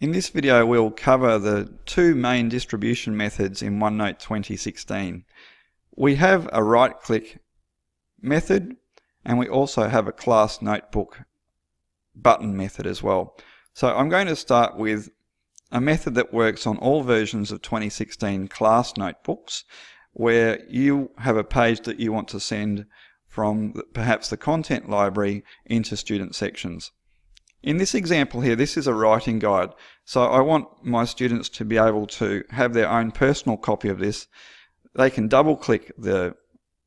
In this video we'll cover the two main distribution methods in OneNote 2016. We have a right-click method and we also have a class notebook button method as well. So I'm going to start with a method that works on all versions of 2016 class notebooks, where you have a page that you want to send from perhaps the content library into student sections. In this example here, this is a writing guide, so I want my students to be able to have their own personal copy of this. They can double click the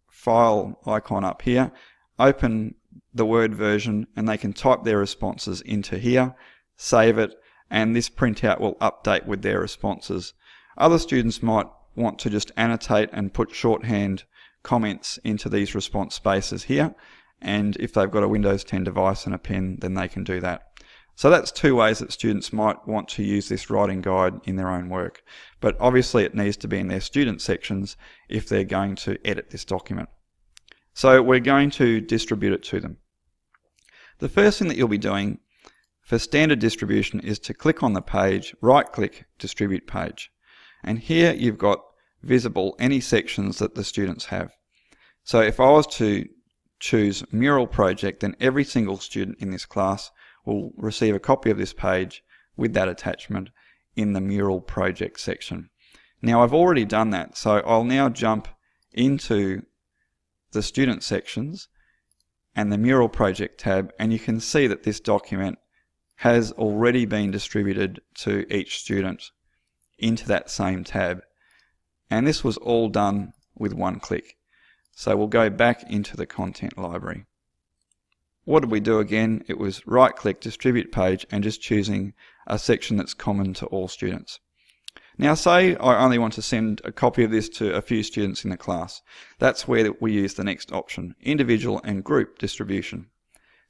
file icon up here, open the Word version, and they can type their responses into here, save it, and this printout will update with their responses. Other students might want to just annotate and put shorthand comments into these response spaces here, and if they've got a Windows 10 device and a pen, then they can do that. So that's two ways that students might want to use this writing guide in their own work, but obviously it needs to be in their student sections if they're going to edit this document. So we're going to distribute it to them. The first thing that you'll be doing for standard distribution is to click on the page, right-click, distribute page, and here you've got visible any sections that the students have. So if I was to choose mural project, then every single student in this class will receive a copy of this page with that attachment in the mural project section. Now I've already done that, so I'll now jump into the student sections and the mural project tab, and you can see that this document has already been distributed to each student into that same tab, and this was all done with one click. So we'll go back into the content library. What did we do again? It was right click, distribute page, and just choosing a section that's common to all students. Now say I only want to send a copy of this to a few students in the class. That's where we use the next option, individual and group distribution.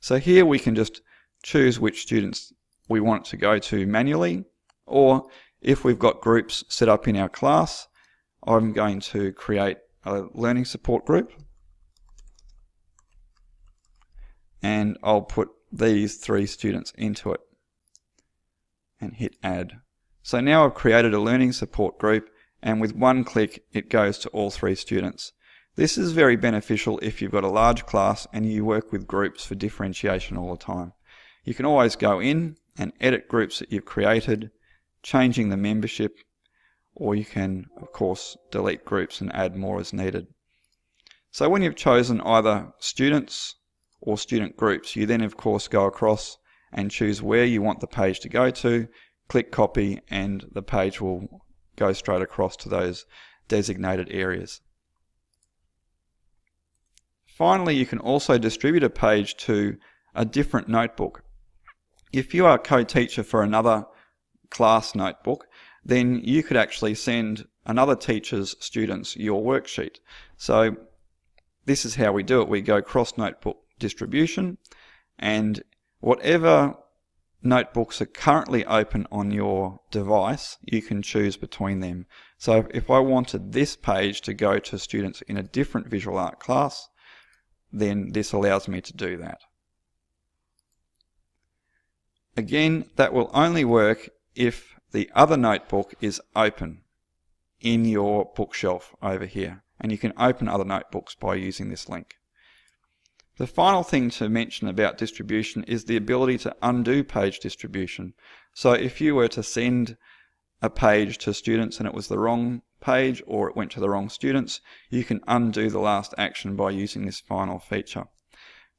So here we can just choose which students we want it to go to manually, or if we've got groups set up in our class, I'm going to create a learning support group, and I'll put these 3 students into it and hit add. So now I've created a learning support group, and with one click it goes to all 3 students. This is very beneficial if you've got a large class and you work with groups for differentiation all the time. You can always go in and edit groups that you've created, changing the membership, or you can of course delete groups and add more as needed. So when you've chosen either students or student groups, you then of course go across and choose where you want the page to go to, click copy, and the page will go straight across to those designated areas. Finally, you can also distribute a page to a different notebook. If you are co-teacher for another class notebook, then you could actually send another teacher's students your worksheet. So this is how we do it. We go cross notebook distribution, and whatever notebooks are currently open on your device, you can choose between them. So if I wanted this page to go to students in a different visual art class, then this allows me to do that. Again, that will only work if the other notebook is open in your bookshelf over here, and you can open other notebooks by using this link. The final thing to mention about distribution is the ability to undo page distribution. So if you were to send a page to students and it was the wrong page, or it went to the wrong students, you can undo the last action by using this final feature.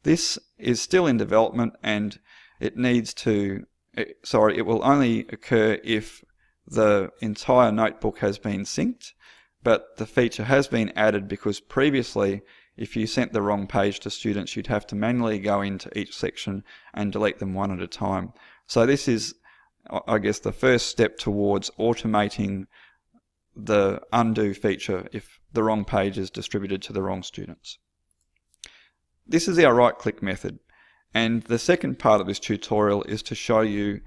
This is still in development, and it will only occur if the entire notebook has been synced, but the feature has been added because previously if you sent the wrong page to students, you'd have to manually go into each section and delete them one at a time. So this is, I guess, the first step towards automating the undo feature if the wrong page is distributed to the wrong students. This is our right-click method, and the second part of this tutorial is to show you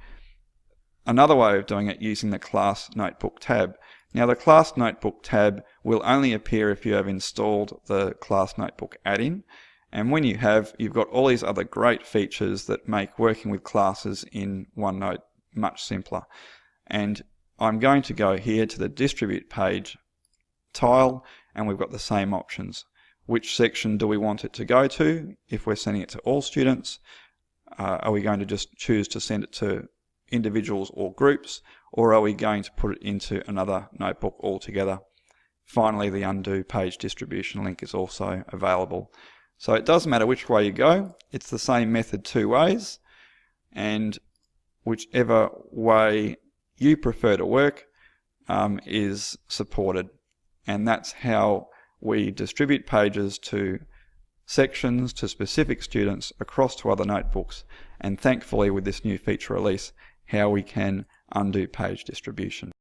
another way of doing it using the Class Notebook tab. Now the Class Notebook tab will only appear if you have installed the Class Notebook add-in, and when you have, you've got all these other great features that make working with classes in OneNote much simpler. And I'm going to go here to the distribute page tile, and we've got the same options. Which section do we want it to go to? If we're sending it to all students, are we going to just choose to send it to individuals or groups, or are we going to put it into another notebook altogether? Finally, the undo page distribution link is also available. So it doesn't matter which way you go, it's the same method two ways, and whichever way you prefer to work is supported. And that's how we distribute pages to sections, to specific students, across to other notebooks, and thankfully with this new feature release, how we can undo page distribution.